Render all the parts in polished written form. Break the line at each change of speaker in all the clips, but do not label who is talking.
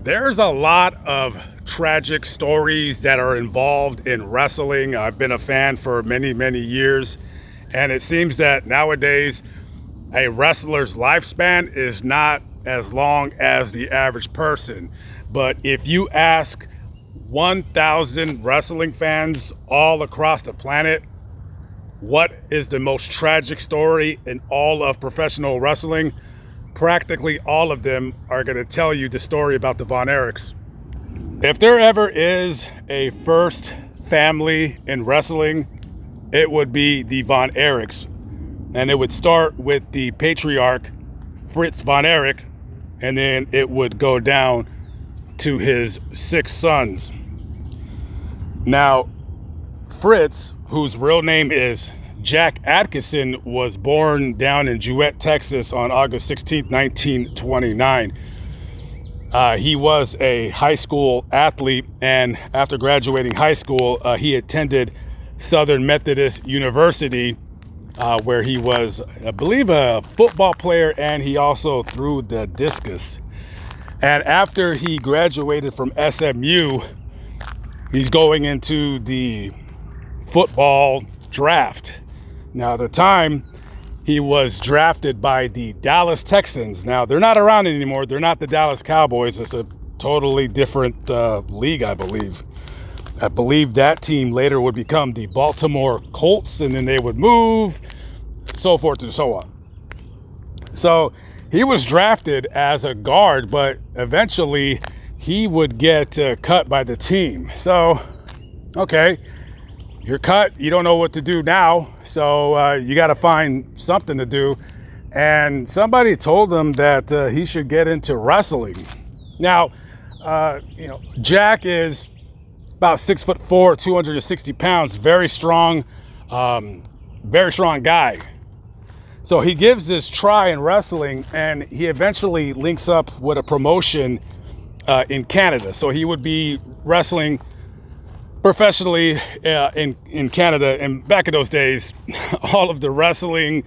There's a lot of tragic stories that are involved in wrestling. I've been a fan for many, many years, and it seems that nowadays a wrestler's lifespan is not as long as the average person. But if you ask 1,000 wrestling fans all across the planet, what is the most tragic story in all of professional wrestling? Practically all of them are going to tell you the story about the Von Erichs. If there ever is a first family in wrestling, it would be the Von Erichs. And it would start with the patriarch, Fritz Von Erich, and then it would go down to his 6 sons. Now, Fritz, whose real name is Jack Atkinson, was born down in Jewett, Texas on August 16, 1929. He was a high school athlete, and after graduating high school, he attended Southern Methodist University, where he was, I believe, a football player, and he also threw the discus. And after he graduated from SMU, he's going into the football draft. Now, at the time, he was drafted by the Dallas Texans. Now, they're not around anymore. They're not the Dallas Cowboys. It's a totally different league, I believe. I believe that team later would become the Baltimore Colts, and then they would move, so forth and so on. So he was drafted as a guard, but eventually he would get cut by the team. So, okay. You're cut, you don't know what to do now, so you got to find something to do. And somebody told him that he should get into wrestling. Now, Jack is about 6'4", 260 pounds, very strong guy. So he gives this try in wrestling, and he eventually links up with a promotion in Canada. So he would be wrestling professionally in Canada. And back in those days, all of the wrestling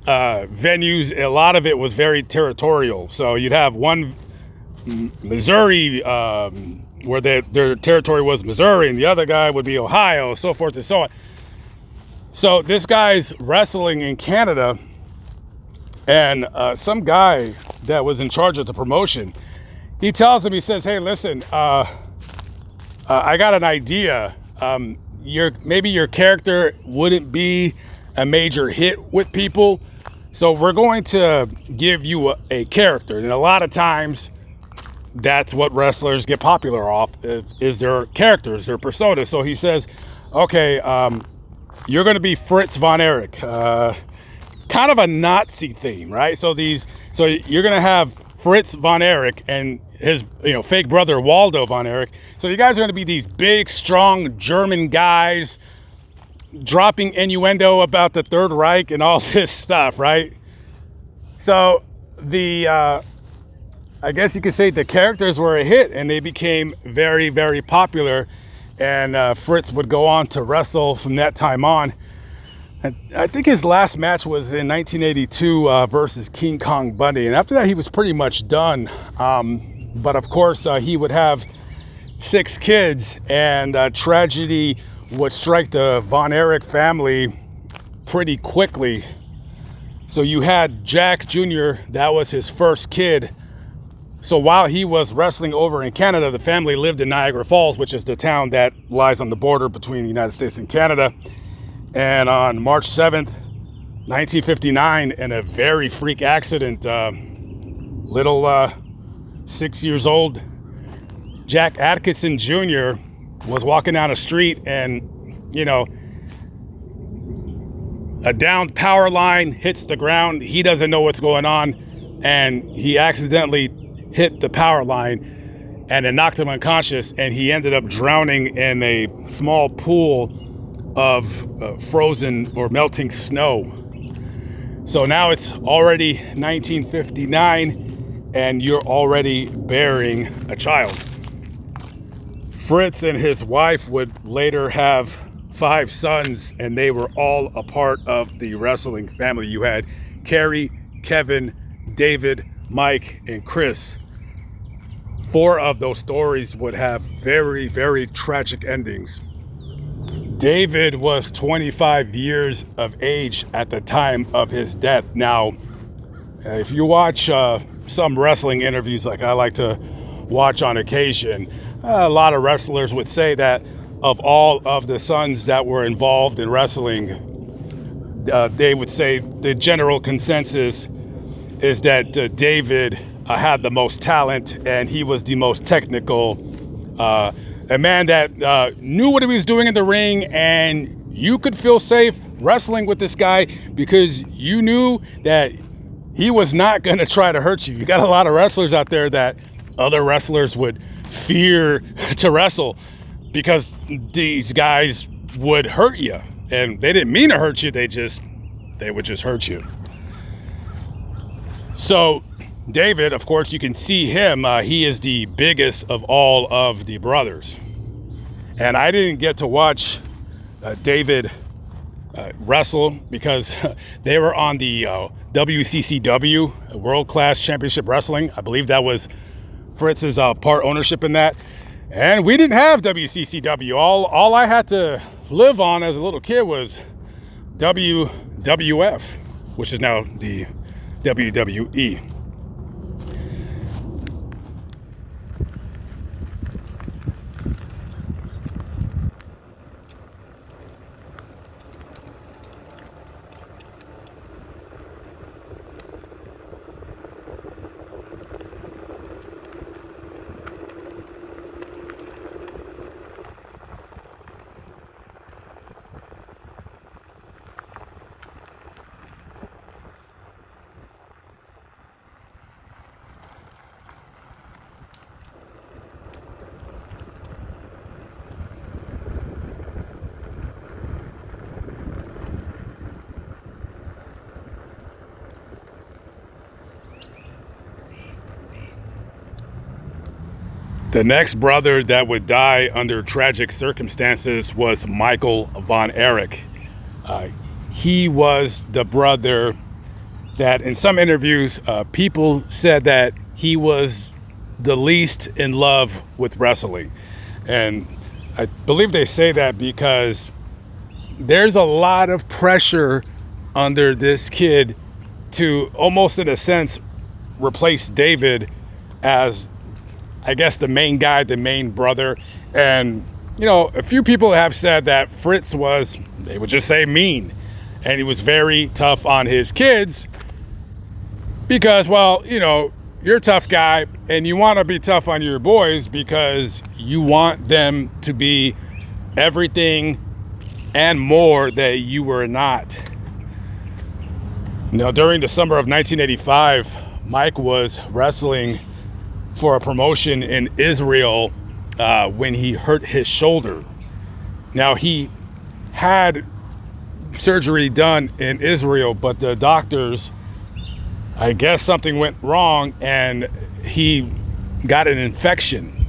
venues, a lot of it was very territorial. So you'd have one Missouri, where their territory was Missouri, and the other guy would be Ohio, so forth and so on. So this guy's wrestling in Canada, and some guy that was in charge of the promotion, he tells him, he says, "Hey, listen, I got an idea. Maybe your character wouldn't be a major hit with people, so we're going to give you a character." And a lot of times, that's what wrestlers get popular off is their characters, their personas. So he says, "Okay, you're going to be Fritz Von Erich." Kind of a Nazi theme, right? So you're going to have Fritz Von Erich and his fake brother Waldo Von Erich. So you guys are going to be these big, strong German guys dropping innuendo about the Third Reich and all this stuff, right? So I guess you could say the characters were a hit, and they became very, very popular. And Fritz would go on to wrestle from that time on. I think his last match was in 1982 versus King Kong Bundy. And after that, he was pretty much done. But of course, he would have 6 kids, and tragedy would strike the Von Erich family pretty quickly. So you had Jack Jr., that was his first kid. So while he was wrestling over in Canada, the family lived in Niagara Falls, which is the town that lies on the border between the United States and Canada. And on March 7th, 1959, in a very freak accident, little 6 years old Jack Atkinson Jr. was walking down a street, and a downed power line hits the ground. He doesn't know what's going on, and he accidentally hit the power line, and it knocked him unconscious, and he ended up drowning in a small pool of frozen or melting snow. So now it's already 1959, and you're already bearing a child. Fritz and his wife would later have 5 sons, and they were all a part of the wrestling family. You had Kerry, Kevin, David, Mike, and Chris. 4 of those stories would have very, very tragic endings. David was 25 years of age at the time of his death. Now, if you watch some wrestling interviews like I like to watch on occasion, a lot of wrestlers would say that of all of the sons that were involved in wrestling, they would say the general consensus is that David had the most talent and he was the most technical, a man that knew what he was doing in the ring, and you could feel safe wrestling with this guy because you knew that he was not going to try to hurt you. You got a lot of wrestlers out there that other wrestlers would fear to wrestle because these guys would hurt you, and they didn't mean to hurt you. They would just hurt you. So David, of course, you can see him. He is the biggest of all of the brothers. And I didn't get to watch David wrestle because they were on the WCCW, World Class Championship Wrestling. I believe that was Fritz's part ownership in that. And we didn't have WCCW. All I had to live on as a little kid was WWF, which is now the WWE. The next brother that would die under tragic circumstances was Michael von Erich. He was the brother that in some interviews, people said that he was the least in love with wrestling. And I believe they say that because there's a lot of pressure under this kid to almost in a sense replace David as, I guess, the main guy, the main brother. And, you know, a few people have said that Fritz was, they would just say, mean. And he was very tough on his kids because, well, you know, you're a tough guy and you want to be tough on your boys because you want them to be everything and more that you were not. Now, during the summer of 1985, Mike was wrestling for a promotion in Israel when he hurt his shoulder. Now, he had surgery done in Israel, but the doctors, I guess something went wrong and he got an infection.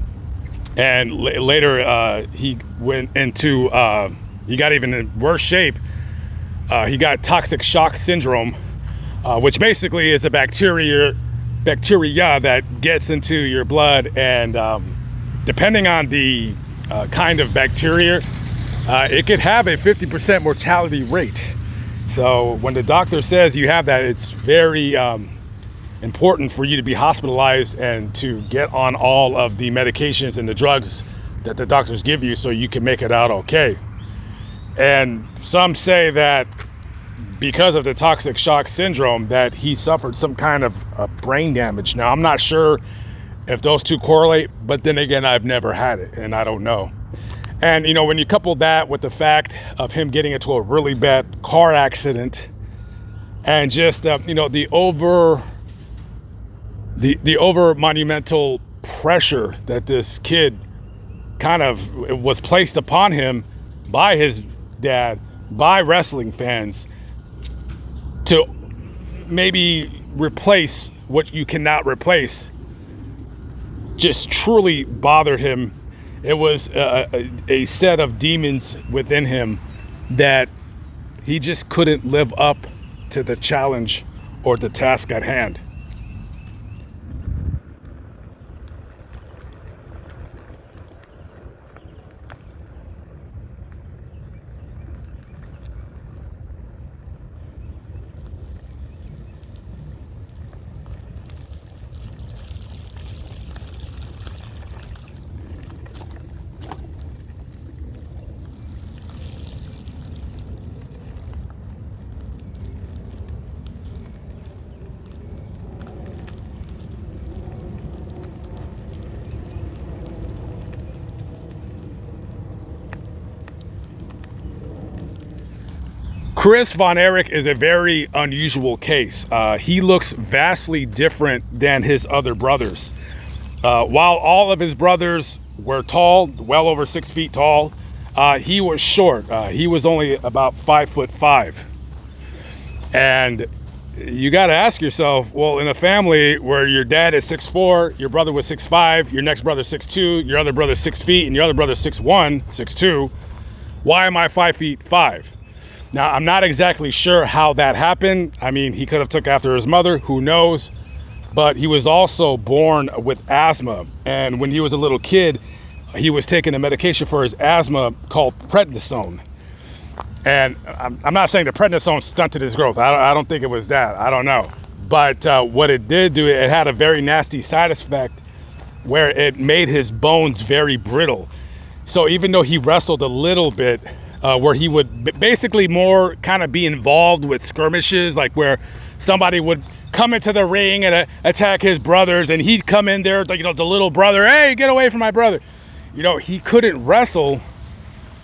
And later he went into, he got even in worse shape. He got toxic shock syndrome, which basically is a bacteria that gets into your blood, and depending on the kind of bacteria, it could have a 50% mortality rate. So when the doctor says you have that, it's very important for you to be hospitalized and to get on all of the medications and the drugs that the doctors give you so you can make it out okay. And some say that because of the toxic shock syndrome that he suffered some kind of brain damage. Now, I'm not sure if those two correlate, but then again, I've never had it and I don't know. And, you know, when you couple that with the fact of him getting into a really bad car accident and just, you know, the over monumental pressure that this kid kind of was placed upon him by his dad, by wrestling fans, to maybe replace what you cannot replace, just truly bothered him. It was a set of demons within him that he just couldn't live up to the challenge or the task at hand. Chris Von Erich is a very unusual case. He looks vastly different than his other brothers. While all of his brothers were tall, well over 6 feet tall, he was short. He was only about 5'5". And you got to ask yourself, well, in a family where your dad is 6'4", your brother was 6'5", your next brother 6'2", your other brother 6 feet, and your other brother 6'1", 6'2", why am I 5'5"? Now, I'm not exactly sure how that happened. I mean, he could have took after his mother, who knows? But he was also born with asthma. And when he was a little kid, he was taking a medication for his asthma called prednisone. And I'm not saying the prednisone stunted his growth. I don't think it was that. I don't know. But what it did do, it had a very nasty side effect where it made his bones very brittle. So even though he wrestled a little bit, where he would basically more kind of be involved with skirmishes, like where somebody would come into the ring and attack his brothers, and he'd come in there, like, the little brother, hey, get away from my brother. He couldn't wrestle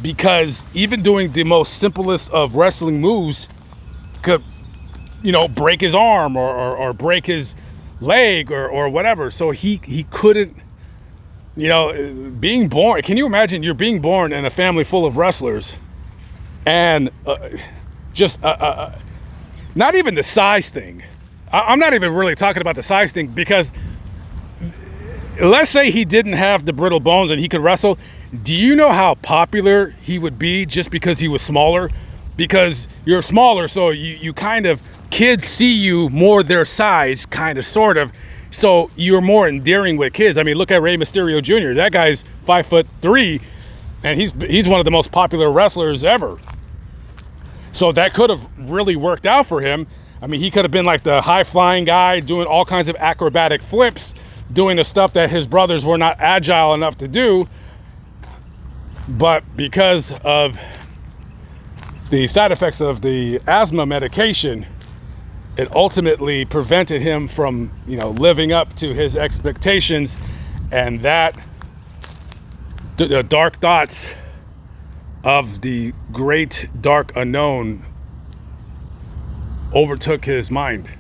because even doing the most simplest of wrestling moves could, break his arm or break his leg or whatever. So he couldn't, being born. Can you imagine you're being born in a family full of wrestlers and not even the size thing. I'm not even really talking about the size thing, because let's say he didn't have the brittle bones and he could wrestle. Do you know how popular he would be just because he was smaller? Because you're smaller, so you kind of, kids see you more their size, kind of, sort of. So you're more endearing with kids. I mean, look at Rey Mysterio Jr. That guy's 5'3", and he's one of the most popular wrestlers ever. So that could have really worked out for him. I mean, he could have been like the high-flying guy doing all kinds of acrobatic flips, doing the stuff that his brothers were not agile enough to do. But because of the side effects of the asthma medication, it ultimately prevented him from, living up to his expectations, and that the dark thoughts of the great dark unknown overtook his mind.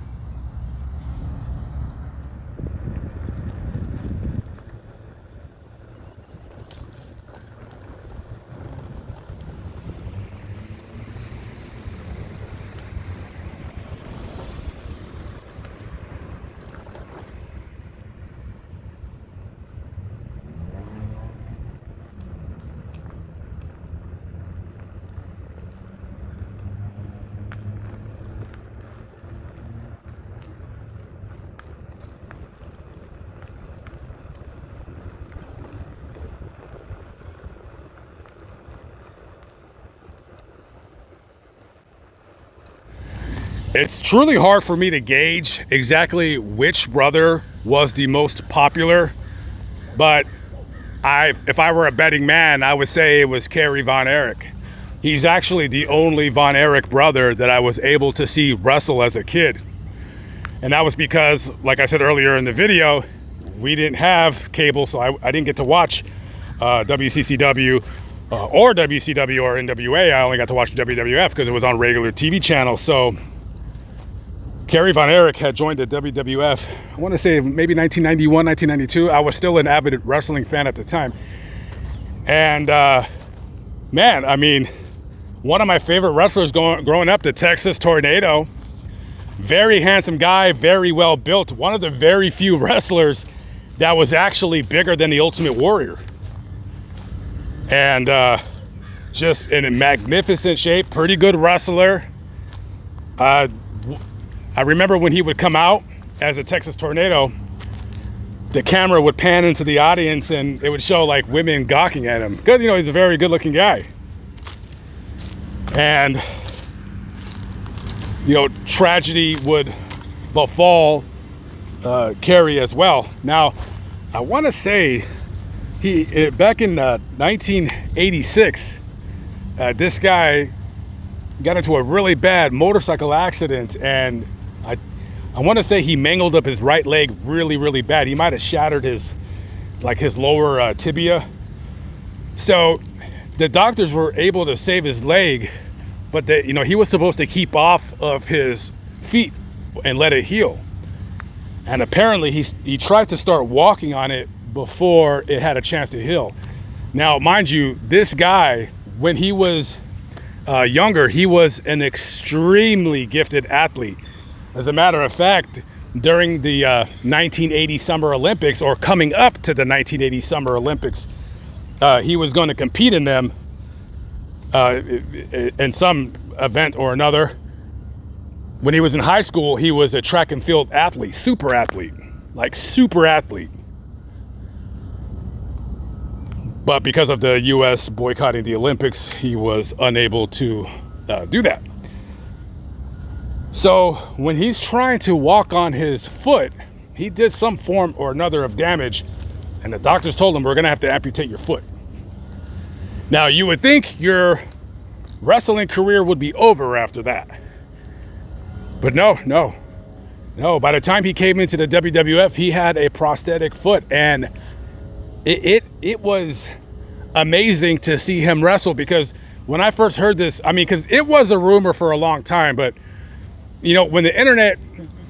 It's truly hard for me to gauge exactly which brother was the most popular, but if I were a betting man, I would say it was Kerry Von Erich. He's actually the only Von Erich brother that I was able to see wrestle as a kid. And that was because, like I said earlier in the video, we didn't have cable, so I didn't get to watch WCCW or WCW or NWA. I only got to watch WWF because it was on regular TV channels. So Kerry Von Erich had joined the WWF, I want to say maybe 1991, 1992. I was still an avid wrestling fan at the time. And man, I mean, one of my favorite wrestlers growing up, the Texas Tornado. Very handsome guy, very well built. One of the very few wrestlers that was actually bigger than the Ultimate Warrior. And just in a magnificent shape, pretty good wrestler. I remember when he would come out as a Texas Tornado, the camera would pan into the audience and it would show like women gawking at him. Because, he's a very good looking guy. And, tragedy would befall Kerry as well. Now, I want to say back in 1986, this guy got into a really bad motorcycle accident, and I want to say he mangled up his right leg really, really bad. He might have shattered his lower tibia. So the doctors were able to save his leg but he was supposed to keep off of his feet and let it heal. And apparently he tried to start walking on it before it had a chance to heal. Now, mind you, this guy, when he was younger, he was an extremely gifted athlete. As a matter of fact, during the 1980 Summer Olympics, or coming up to the 1980 Summer Olympics, he was going to compete in them in some event or another. When he was in high school, he was a track and field athlete, super athlete. But because of the U.S. boycotting the Olympics, he was unable to do that. So when he's trying to walk on his foot, he did some form or another of damage, and the doctors told him, we're going to have to amputate your foot. Now, you would think your wrestling career would be over after that. But no. By the time he came into the WWF, he had a prosthetic foot, and it was amazing to see him wrestle, because when I first heard this, because it was a rumor for a long time, but when the internet,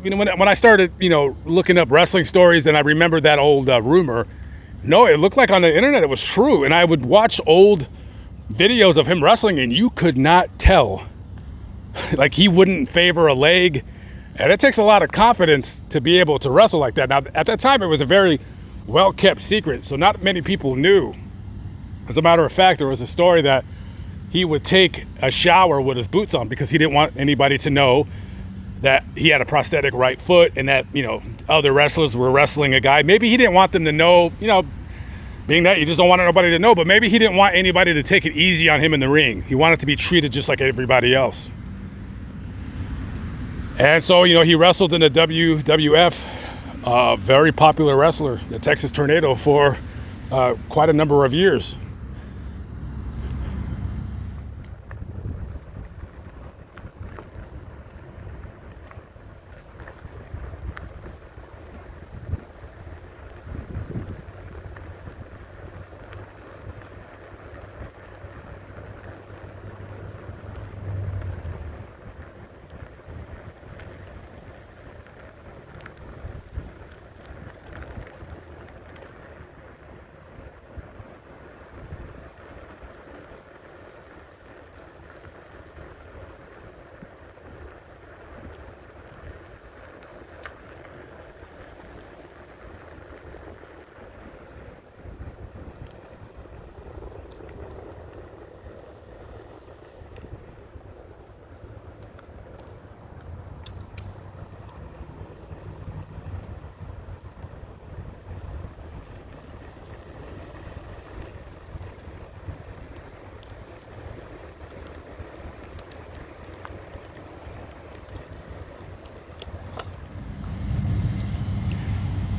when I started, looking up wrestling stories, and I remember that old rumor, no, it looked like on the internet it was true. And I would watch old videos of him wrestling, and you could not tell. Like, he wouldn't favor a leg. And it takes a lot of confidence to be able to wrestle like that. Now, at that time, it was a very well-kept secret, so not many people knew. As a matter of fact, there was a story that he would take a shower with his boots on because he didn't want anybody to know that he had a prosthetic right foot, and that, other wrestlers were wrestling a guy. Maybe he didn't want them to know, being that you just don't want nobody to know, but maybe he didn't want anybody to take it easy on him in the ring. He wanted to be treated just like everybody else. And so, he wrestled in the WWF, very popular wrestler, the Texas Tornado, for quite a number of years.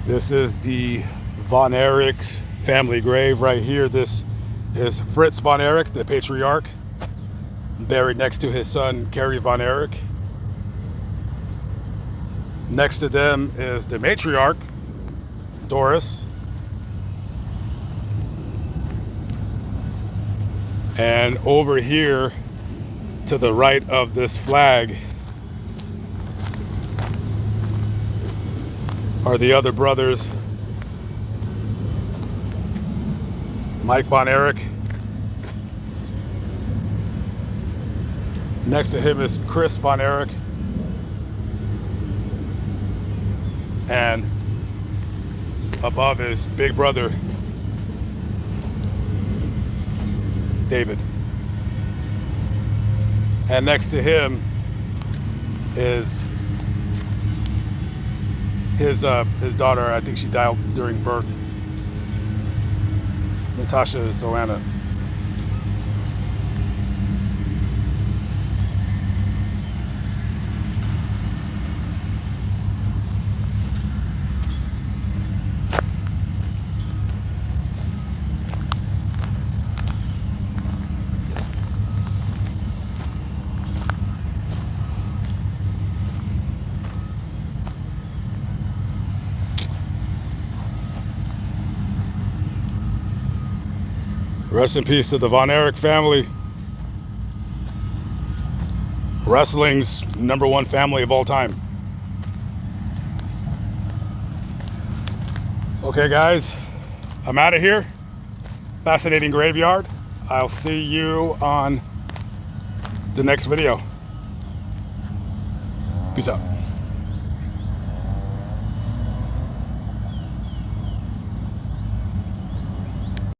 This is the Von Erich family grave right here. This is Fritz Von Erich, the patriarch, buried next to his son, Kerry Von Erich. Next to them is the matriarch, Doris. And over here, to the right of this flag, are the other brothers, Mike Von Erich. Next to him is Chris Von Erich. And above is big brother, David. And next to him is his daughter. I think she died during birth, Natasha Zoanna. Rest in peace to the Von Erich family. wrestling's #1 family of all time. Okay, guys, I'm out of here. Fascinating graveyard. I'll see you on the next video. Peace out.